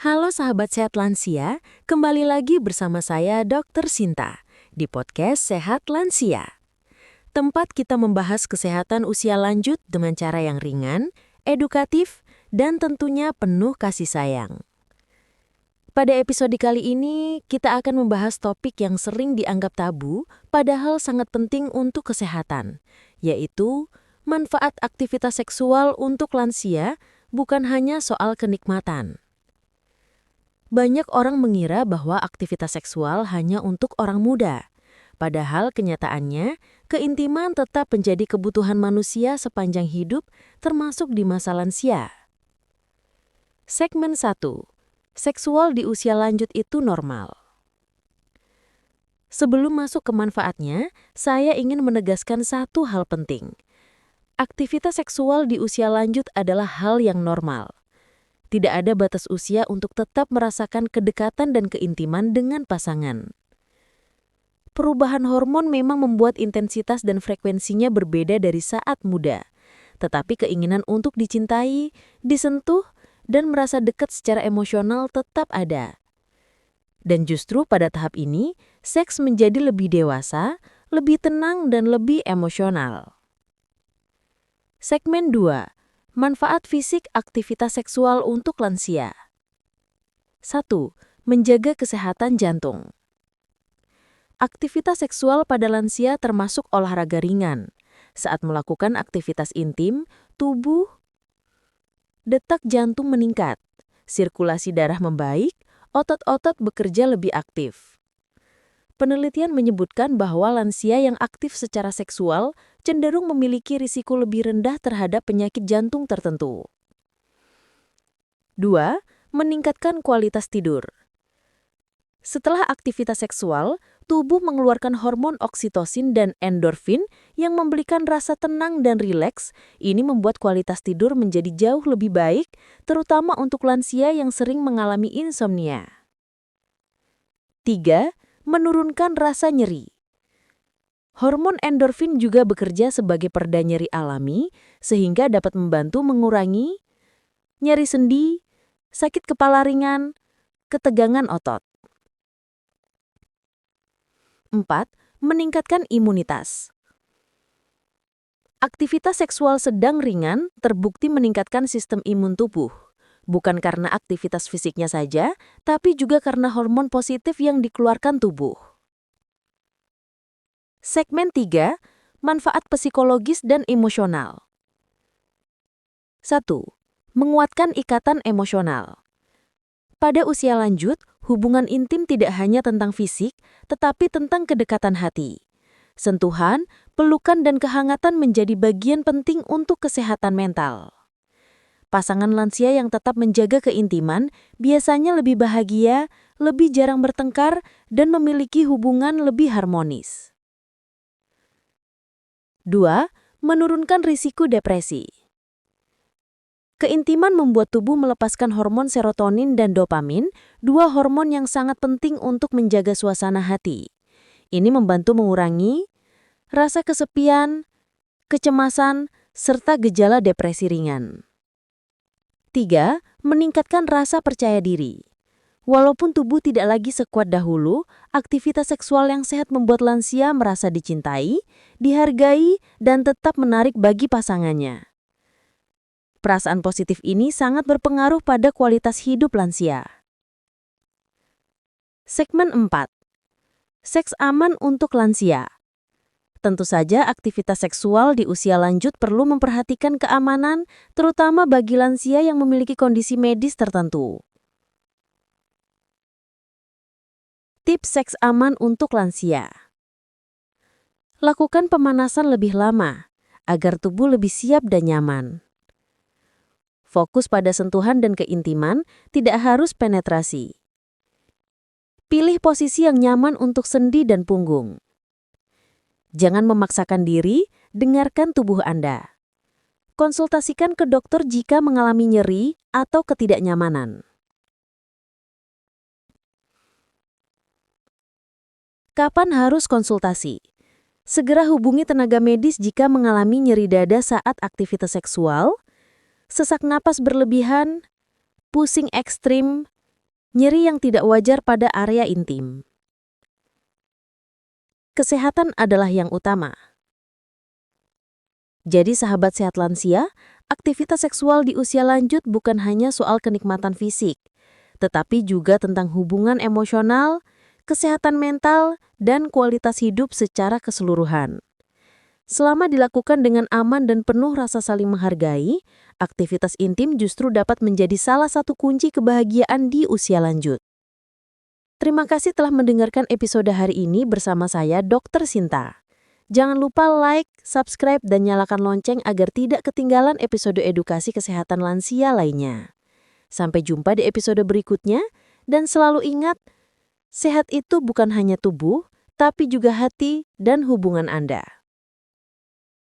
Halo sahabat sehat lansia, kembali lagi bersama saya Dr. Sinta di podcast Sehat Lansia. Tempat kita membahas kesehatan usia lanjut dengan cara yang ringan, edukatif, dan tentunya penuh kasih sayang. Pada episode kali ini, kita akan membahas topik yang sering dianggap tabu, padahal sangat penting untuk kesehatan, yaitu manfaat aktivitas seksual untuk lansia bukan hanya soal kenikmatan. Banyak orang mengira bahwa aktivitas seksual hanya untuk orang muda. Padahal kenyataannya, keintiman tetap menjadi kebutuhan manusia sepanjang hidup, termasuk di masa lansia. Segmen 1. Seksual di usia lanjut itu normal. Sebelum masuk ke manfaatnya, saya ingin menegaskan satu hal penting. Aktivitas seksual di usia lanjut adalah hal yang normal. Tidak ada batas usia untuk tetap merasakan kedekatan dan keintiman dengan pasangan. Perubahan hormon memang membuat intensitas dan frekuensinya berbeda dari saat muda, tetapi keinginan untuk dicintai, disentuh, dan merasa dekat secara emosional tetap ada. Dan justru pada tahap ini, seks menjadi lebih dewasa, lebih tenang, dan lebih emosional. Segmen 2. Manfaat fisik aktivitas seksual untuk lansia. 1. Menjaga kesehatan jantung. Aktivitas seksual pada lansia termasuk olahraga ringan. Saat melakukan aktivitas intim, detak jantung meningkat, sirkulasi darah membaik, otot-otot bekerja lebih aktif. Penelitian menyebutkan bahwa lansia yang aktif secara seksual cenderung memiliki risiko lebih rendah terhadap penyakit jantung tertentu. 2. Meningkatkan kualitas tidur. Setelah aktivitas seksual, tubuh mengeluarkan hormon oksitosin dan endorfin yang memberikan rasa tenang dan rileks. Ini membuat kualitas tidur menjadi jauh lebih baik, terutama untuk lansia yang sering mengalami insomnia. 3. Menurunkan rasa nyeri. Hormon endorfin juga bekerja sebagai pereda nyeri alami, sehingga dapat membantu mengurangi nyeri sendi, sakit kepala ringan, ketegangan otot. 4. Meningkatkan imunitas. Aktivitas seksual sedang ringan terbukti meningkatkan sistem imun tubuh. Bukan karena aktivitas fisiknya saja, tapi juga karena hormon positif yang dikeluarkan tubuh. Segmen 3. Manfaat psikologis dan emosional. 1. Menguatkan ikatan emosional. Pada usia lanjut, hubungan intim tidak hanya tentang fisik, tetapi tentang kedekatan hati. Sentuhan, pelukan, dan kehangatan menjadi bagian penting untuk kesehatan mental. Pasangan lansia yang tetap menjaga keintiman biasanya lebih bahagia, lebih jarang bertengkar, dan memiliki hubungan lebih harmonis. 2. Menurunkan risiko depresi. Keintiman membuat tubuh melepaskan hormon serotonin dan dopamin, dua hormon yang sangat penting untuk menjaga suasana hati. Ini membantu mengurangi rasa kesepian, kecemasan, serta gejala depresi ringan. 3. Meningkatkan rasa percaya diri. Walaupun tubuh tidak lagi sekuat dahulu, aktivitas seksual yang sehat membuat lansia merasa dicintai, dihargai, dan tetap menarik bagi pasangannya. Perasaan positif ini sangat berpengaruh pada kualitas hidup lansia. Segmen 4. Seks aman untuk lansia. Tentu saja aktivitas seksual di usia lanjut perlu memperhatikan keamanan, terutama bagi lansia yang memiliki kondisi medis tertentu. Tips seks aman untuk lansia. Lakukan pemanasan lebih lama, agar tubuh lebih siap dan nyaman. Fokus pada sentuhan dan keintiman, tidak harus penetrasi. Pilih posisi yang nyaman untuk sendi dan punggung. Jangan memaksakan diri, dengarkan tubuh Anda. Konsultasikan ke dokter jika mengalami nyeri atau ketidaknyamanan. Kapan harus konsultasi? Segera hubungi tenaga medis jika mengalami nyeri dada saat aktivitas seksual, sesak napas berlebihan, pusing ekstrim, Nyeri yang tidak wajar pada area intim. Kesehatan adalah yang utama. Jadi sahabat sehat lansia, aktivitas seksual di usia lanjut bukan hanya soal kenikmatan fisik, tetapi juga tentang hubungan emosional, kesehatan mental, dan kualitas hidup secara keseluruhan. Selama dilakukan dengan aman dan penuh rasa saling menghargai, aktivitas intim justru dapat menjadi salah satu kunci kebahagiaan di usia lanjut. Terima kasih telah mendengarkan episode hari ini bersama saya, Dr. Sinta. Jangan lupa like, subscribe, dan nyalakan lonceng agar tidak ketinggalan episode edukasi kesehatan lansia lainnya. Sampai jumpa di episode berikutnya, dan selalu ingat, sehat itu bukan hanya tubuh, tapi juga hati dan hubungan Anda.